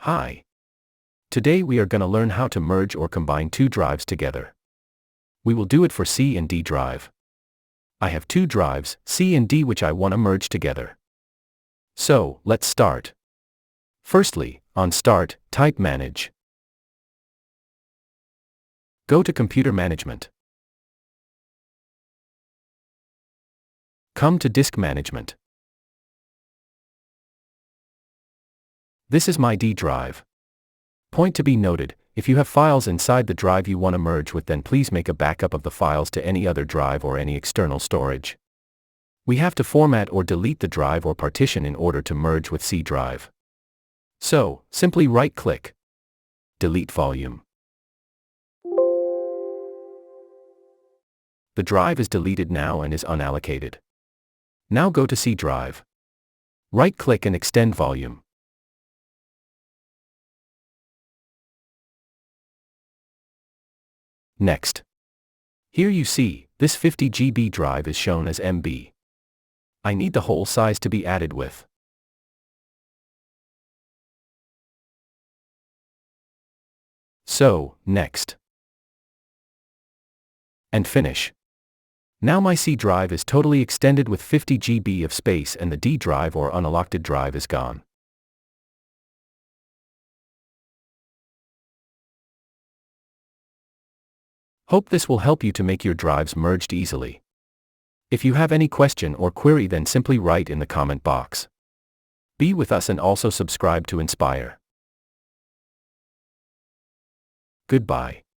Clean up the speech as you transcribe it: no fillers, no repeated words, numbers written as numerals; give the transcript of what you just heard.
Hi. Today we are going to learn how to merge or combine two drives together. We will do it for C and D drive. I have two drives, C and D, which I want to merge together. So, let's start. Firstly, on Start, type Manage. Go to Computer Management. Come to Disk Management. This is my D drive. Point to be noted, if you have files inside the drive you want to merge with, then please make a backup of the files to any other drive or any external storage. We have to format or delete the drive or partition in order to merge with C drive. So, simply right-click. Delete volume. The drive is deleted now and is unallocated. Now go to C drive. Right-click and extend volume. Next. Here you see, this 50 GB drive is shown as MB. I need the whole size to be added with. So, next. And finish. Now my C drive is totally extended with 50 GB of space and the D drive or unallocated drive is gone. Hope this will help you to make your drives merged easily. If you have any question or query, then simply write in the comment box. Be with us and also subscribe to Inspire. Goodbye.